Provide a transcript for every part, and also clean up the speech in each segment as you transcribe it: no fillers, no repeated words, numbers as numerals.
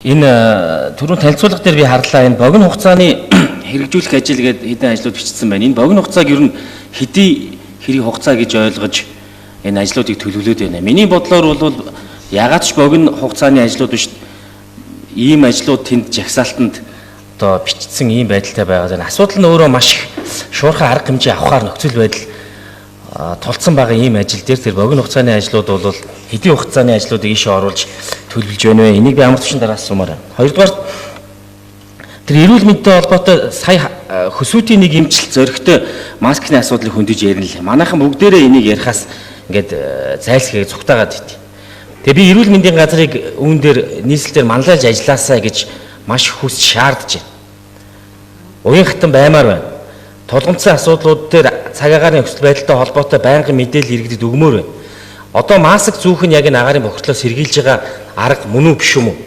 Энэ түрүүн танилцуулга дээр би харлаа энэ богино хугацааны хэрэгжүүлэх ажил гэдэг хэдэн ажлууд бичсэн байна. Энэ богино хугацааг ер нь хэдий хэрэг хугацаа гэж ойлгож энэ ажлуудыг төлөвлөөд байна. Миний бодлоор бол ягаад ч богино хугацааны ажлууд биш ийм ажлууд тэнд жагсаалтанд одоо бичсэн ийм байдалтай байгаа. Энэ асуудал нь өөрөө маш их шуурхай арга хэмжээ авахар нөхцөл байдал тулцсан байгаа ийм ажил дээр тэр богино хугацааны ажлууд бол хэдийн хугацааны ажлуудыг ийшээ оруулж төлөвлөж байна вэ? Энийг би амар төвшин дараас сумаар. Хоёрдугаар тэр эрүүл мэндтэй холбоотой сая хөсөөтийн нэг эмчилт зөрөгтэй маскны асуудлыг хөндөж ярина л. Манайхан бүгдээрээ энийг ярихаас ингээд зайлсхийгээ цугтаагаад байт. Тэгээ би эрүүл мэндийн газрыг үүн дээр нийслэлээр манлайлж ажилласаа гэж маш хүсч шаардж байна. Уян хатан баймаар байна. Тулгымцсан асуудлууд дээр цаг агаарын нөхцөл байдалтай холбоотой байнгын мэдээлэл иргэдэд өгмөр байна. Одоо маск зүүх нь яг энэ агаарын бохирдлоос сэргийлж байгаа арга мөн үү биш юм уу?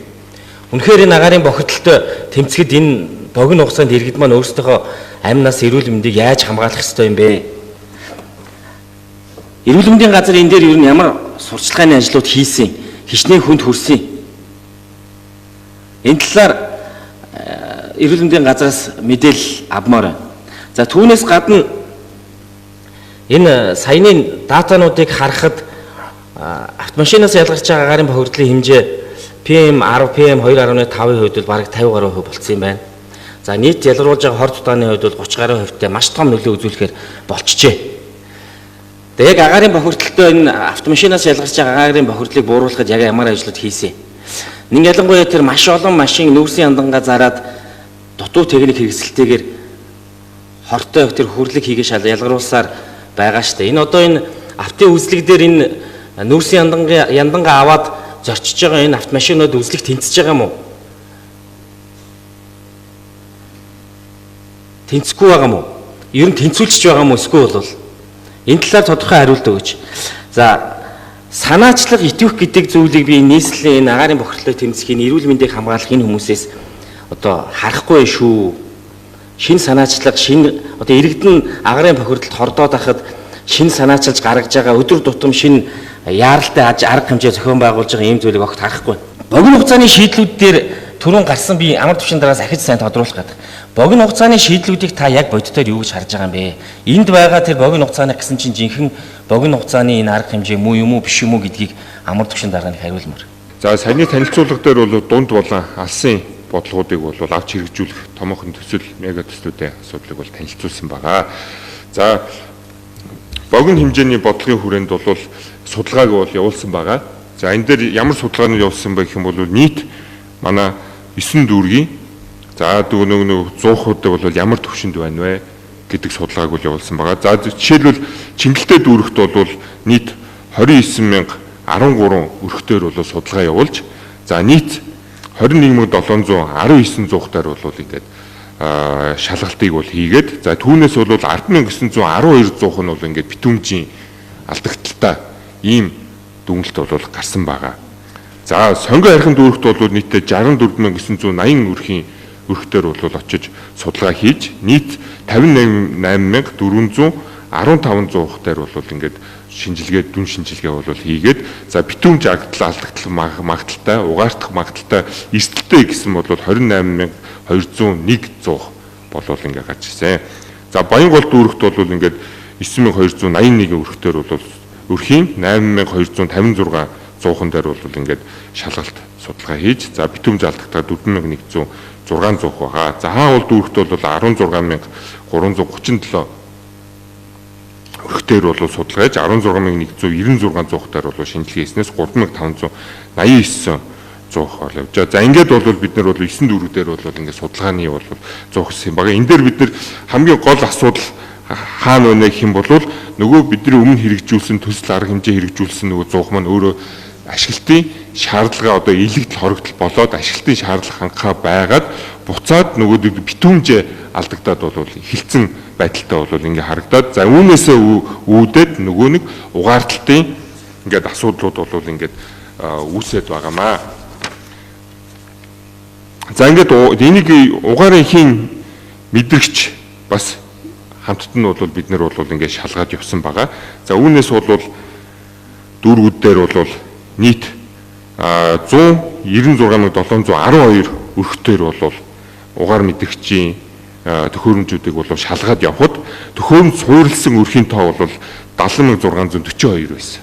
Үнэхээр энэ агаарын бохирдолтой тэмцэхэд энэ богино хугацаанд иргэд маань өөрсдийнхөө амнаас эрүүл мэндийг яаж хамгаалах ёстой юм бэ? Эрүүл мэндийн газар энэ дээр ер нь ямар сурчлагын ажлууд хийсэн, хичнээн хүнд хүрсэн. Энэ талаар эрүүл мэндийн газраас мэдээлэл авмаар байна. За түүнээс гадна энэ саяны датануудыг харахад автомашинаас ялгарч байгаа агаарын бохирдлын хэмжээ PM10, PM2.5-ийн хувьд бол бараг 50% болцсон юм байна. За нийт ялгаруулж байгаа хор дутааны хувьд бол 30% маш том нөлөө үзүүлэхээр болчихжээ. Тэгээ яг агаарын бохирдолтой энэ автомашинаас ялгарч байгаа агаарын бохирдлыг бууруулахад яг ямар ажлууд хийсэн. Нэг ялангуяа тэр маш олон машин нүүрсийн яндангаа зараад дутуу техник хэрэгсэлтэйгээр хортой тэр хүрлэг хийгээ шал ялгаруулсаар байгаа штэ. Энэ одоо энэ автын үзлэг дээр энэ нүүрсийн яндангаа аваад зорчиж байгаа энэ автомашинууд үзлэх тэнцэж байгаа юм уу? Тэнцэхгүй байгаа юм уу? Ер нь тэнцүүлж байгаа юм уу? Эсвэл бол энэ талаар тодорхой хариулт өгөөч. За санаачлаг итвэх гэдэг зүйлийг би нийслэлийн энэ агаарын бохирдлыг тэмцэхийн эрүүл мэндийг хамгаалах энэ хүмүүсээс одоо харахгүй шүү. Шинэ санаачлаг одоо иргэдэн агаарын бохирдолд хордоод ахад шинэ санаачилж гаргаж байгаа өдөр тутам шинэ яаралтай арга хэмжээ зохион байгуулж байгаа ийм зүйлийг огт харахгүй. Богино хугацааны шийдлүүд дээр түрүүн гарсан би амар төвшин дараас ахиж сайн тодруулах гэдэг. Богино хугацааны шийдлүүдийг та яг бодитоор юу гэж харж байгаа юм бэ? Энд байгаа тэр богино хугацааны гэсэн чинь жинхэнэ богино хугацааны энэ арга хэмжээ муу юм уу биш юм уу гэдгийг амар төвшин дарааны хариулмаар. За саяны танилцуулга дээр бол дунд болон алсын бодлогуудыг бол авч хэрэгжүүлэх томоохон төсөл мега төслүүдийн асуудлыг бол танилцуулсан байгаа. За богино хэмжээний бодлогын хүрээнд бол судалгааг бол явуулсан байгаа. За энэ дээр ямар судалгааны явуулсан бэ гэх юм бол нийт манай 9 дүүргийн за нөгөө 100% бол ямар төвшөнд байна вэ гэдэг судалгааг бол явуулсан байгаа. За жишээлбэл Чингэлтэй дүүрэгт бол нийт 29,013 өрхтөөр бол судалгаа явуулж за нийт 21,719 зуухтаар бол ингээд шалгалтыг бол хийгээд за түүнээс бол 10,912 зуух нь бол ингээд битүүмжийн алдагдaltaй ийм дүгнэлт бол гарсан байгаа. За сонгон архин дүүрэгт бол нийтдээ 64,980 өрхийн өрхтөөр бол очиж судалгаа хийж нийт 58,415 зуухтаар бол ингээд шинжилгээ дүн шинжилгээ бол хийгээд за битүүмж алдагдал магадaltaй угаартах магадaltaй эрсдэлтэй гэсэн бол 28,201 зуух болол ингээд гарч ирсэн. За Баянгол дүүрэгт бол ингээд 9,281 өрхтөөр бол өрхийн 8,256 зуухан дээр бол ингээд шалгалт судалгаа хийж за битүүмж алдагдал 4,106 зуух байгаа. За Хаавал дүүрэгт бол 16,337 өрхтөөр бол судалгааж 16,196 зуухтаар бол шинжилгээ хийснээс 3,589 зуух бол явж байгаа. За ингээд бол бид нар бол 9 дүүрэг дээр бол ингээд судалгааны бол зуух гэсэн юм байна. Энэ дээр бид нар хамгийн гол асуудал хаана байна гэх юм бол нөгөө бидний өмнө хэрэгжүүлсэн төсөл арга хэмжээ хэрэгжүүлсэн нөгөө зуух маань өөрөө ашиглалтын шаардлага одоо илэгдэл хоригдол болоод ашиглалтын шаардлага хангахаа байгаад буцаад нөгөө битүүмжээ алдагдаад бол хилцэн байдалтай бол ингээ харагдаад за үүнээсээ үүдээд нөгөө нэг угаарталтын ингээд асуудлууд бол ингээд үүсээд байгаамаа. За ингээд энийг угаарын хийн мэдрэгч бас хамтд нь бол бид нар бол ингээд шалгаад явсан байгаа. За үүнээс бол дүүргүүд дээр бол нийт 196,712 өрхтөөр бол угаар мэдрэгчийн төхөөрөмжүүдийг бол шалгаад явхад төхөөрөмж суурилсан өрхийн тоо бол 70,642 байсан.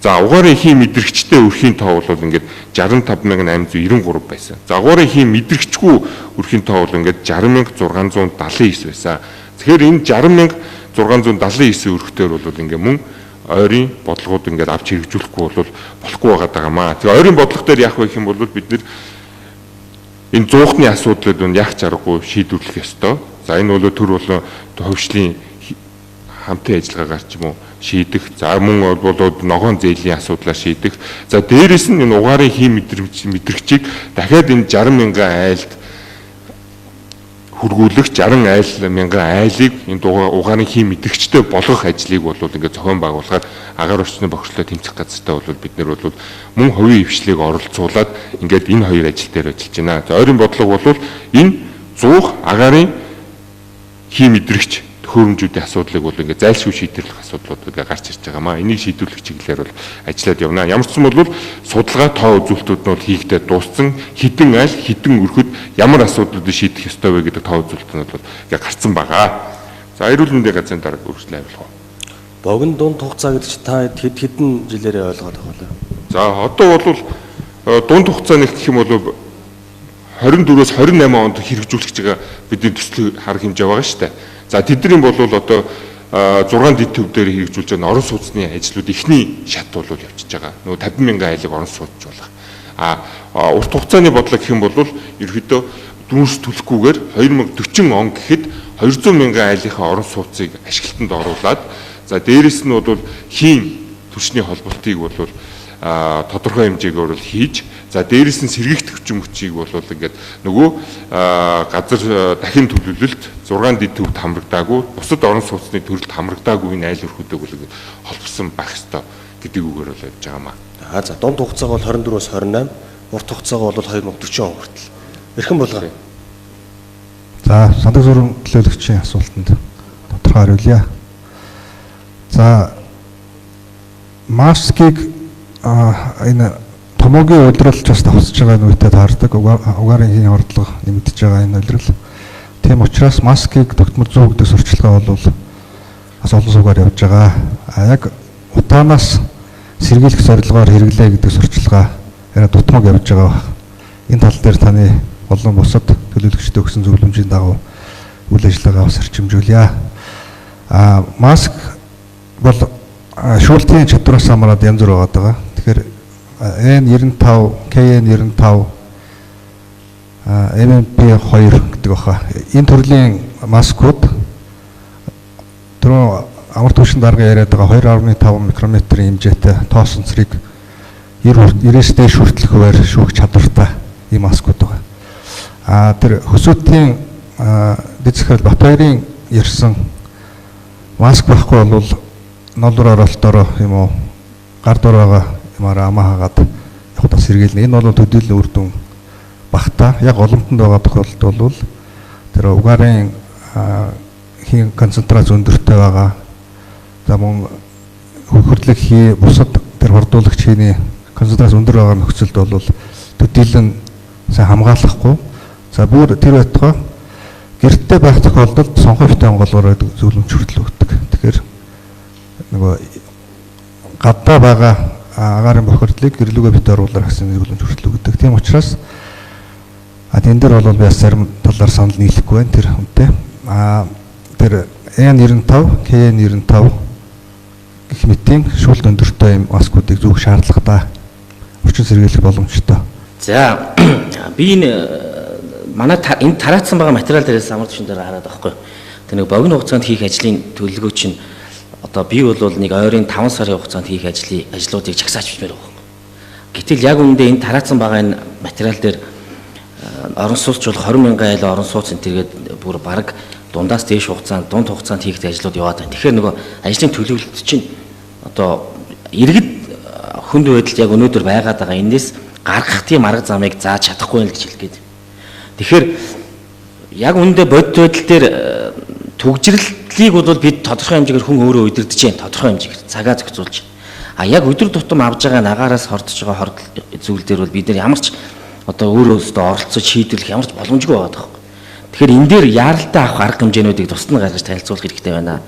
За угаарын эхийн мэдрэгчтэй өрхийн тоо бол ингээд 65,893 байсан. За угаарын эхийн мэдрэгчгүй өрхийн тоо бол ингээд 60,679 байсан. Тэгэхээр энэ 60,679 өрхтөөр бол ингээд мөн ойрын бодлогууд ингээд авч хэрэгжүүлэхгүй бол болохгүй байгаа. Тэгээ ойрын бодлого дээр яах вэ гэх юм бол бид нэр энэ зуухны асуудлыг яг чаргагүй шийдвэрлэх ёстой. За энэ бол төр болон хөгжлийн хамтын ажиллагаагаар ч юм уу шийдэх. За мөн бол ногоон зээлийн асуудлаа шийдэх. За дээрэс нь энэ угаарын хим мэдрэгчийг дахиад энэ 60,000 айлд хүргүүлэх 60,000 айлыг энэ угаарын хим мэдрэгчтэй болгох ажлыг бол ингээд зохион байгуулахаар агаар орчны бохирдлоо тэмцэх газартай бол бид нэр бол мөн хувийн хвшлийг оролцуулаад ингээд энэ хоёр ажил дээр ажиллаж байна. За ойрын бодлого бол энэ 100 агаарын хим мэдрэгч төхөөрөмжүүдийн асуудлыг бол ингээд зайлшгүй шийдвэрлэх асуудлууд ингээд гарч ирж байгаамаа. Энийг шийдвэрлэх чиглэлээр бол ажиллаад явна. Ямар ч юм бол судалгаа тоо үзүүлэлтүүд нь бол хийгдээд дууссан. Хідэн айл, хідэн өрхөд ямар асуудлуудыг шийдэх ёстой вэ гэдэг тоо үзүүлэлтүүд бол ингээд гарцсан байгаа. За эрүүл мэндийн газрын дарга үргэлжлэн авилгаа. Богино дунд хугацаа гэдэг чинь та хэдэн жилээрээ ойлгоод байгаа вэ? За одоо бол дунд хугацааны гэх юм бол 24-өөс 28 онд хэрэгжүүлэх байгаа бидний төслийн харах хэмжээ байгаа шүү дээ. За тэдний бол одоо 6 дэд төв дээр хэрэгжүүлж байгаа орон сууцны ажлууд ихний шат бол явчихж байгаа. Нөгөө 50,000 айлыг орон сууцж болох. Урт хугацааны бодлого гэх юм бол ерөөдөө дүнс төлөхгүйгээр 2040 он гэхэд 200,000 айлынхаа орон сууцыг ашиглалтанд оруулаад за дээрэс нь бол хийн түвшний холболтыг бол тодорхой хэмжээгээр бол хийж за дээрэс нь сэргийгт хүчин мөчийг бол ингээд нөгөө газар дахин төлөвлөлт 6 дэд төвд хамрагдаагүй бусад орон сууцны төрөлд хамрагдаагүй энэ айл өрхөдөг бол ингээд холбосон байх ёстой гэдэг үгээр бол явж байгаамаа. За дунд хугацааг бол 24-өөс 28, урт хугацааг бол 2040 он хүртэл. Эрхэм болгоо. За сандаг зүрэн төлөөлөгчийн асуултанд тодорхой хариулъя. За маскыг энэ томоогийн удирдалч бас товсож байгаа нүдтэй таардаг угаарын хийн ордлого нэмэгдэж байгаа энэ удирдал. Тийм учраас маскыг тогтмол 100 гэдэг сурчлагаа бол бас олон суугаар явж байгаа. Яг утаанаас сэргийлэх зорилгоор хэрэглээ гэдэг сурчлагаа яриа дутмаг явж байгаа. Энэ тал дээр таны болон бусад төлөөлөгчдөө өгсөн зөвлөмжийн дагуу үйл ажиллагаа бас хэрчимжүүлье. Маск бол шүүлтийн чадвараас хамаарат янз бүр байгаа. Тэгэхээр N95, KN95, MMP2 гэдэг баха. Энэ төрлийн маскууд түрүү амар түвшин дарга яриад байгаа 2.5 микрометрийн хэмжээтэй тоосон цэрэг 90-ээс дээш хүртэл хуваар шүүх чадвартай ийм маскууд байгаа. Тэр хөсөөтийн дэд захирал Батбаярын ярьсан маск байхгүй бол ноолор оролтоор юм уу гар дор байгаа юмараа амаа хагаад явахдаа сэргийлнэ. Энэ бол төдийлөн үр дүн багтаа. Яг олонтонд байгаа тохиолдолд бол тэр угаарын хийн концентрац өндөртэй байгаа. За мөн хөрдлөг хий бусад тэр хордуулагч хийний концентрац өндөр байгаа нөхцөлд бол төдийлөн сайн хамгаалахгүй. За бүр тэр байтугай гэртээ байх тохиолдолд сонхойтой онголгоор зөвлөмж хүртэл өгдөг. Тэгэхээр нөгөө гадаа байгаа агаарын бохирдлыг гэрлүүгээ бит оруулаар гэсэн зөвлөмж хүртэл өгдөг. Тийм учраас энэ дээр бол би бас зарим талаар санал нийлэхгүй байна тэр хүнтэй. Тэр N95, KN95 гэх мэтийн шүүлт өндөртэй юм маскуудыг зүүх шаардлагатай. Орчин сэргийлэх боломжтой. За би энэ манай энэ тараацсан байгаа материал дээрээс амар төвшин дээр хараад байгаа хгүй. Тэр нэг богино хугацаанд хийх ажлын төлөвлөгөө чинь одоо би бол нэг ойрын 5 сарын хугацаанд хийх ажлуудыг чагсааж бичмээр байгаа. Гэтэл яг үүндээ энэ тараацсан байгаа энэ материал дээр орон сууц бол 20,000 айл орон сууц энтергээд бүр бараг дундаас дээш хугацаанд дунд хугацаанд хийх ажлууд яваад байна. Тэгэхээр нөгөө ажлын төлөвлөлт чинь одоо иргэд хүнд байдалд яг өнөөдөр байгаад байгаа энэс гаргах тийм арга замыг зааж чадахгүй л гэж хэлгээд. Тэгэхээр яг үүндээ бодит байдал дээр төгжрлийг бол бид тодорхой хэмжээгээр хүн өөрөө удирдах чинь тодорхой хэмжээгээр цагаа зохицуулж. А яг өдөр тутам авж байгаа нагаараас хордож байгаа хордол зүйл дээр бол бид нар ямар ч одоо өөрөөсөө оролцож шийдвэрлэх ямар ч боломжгүй байгаа даа. Тэгэхээр энэ дээр яаралтай авах арга хэмжээнүүдийг тусад нь гаргаж танилцуулах хэрэгтэй байна.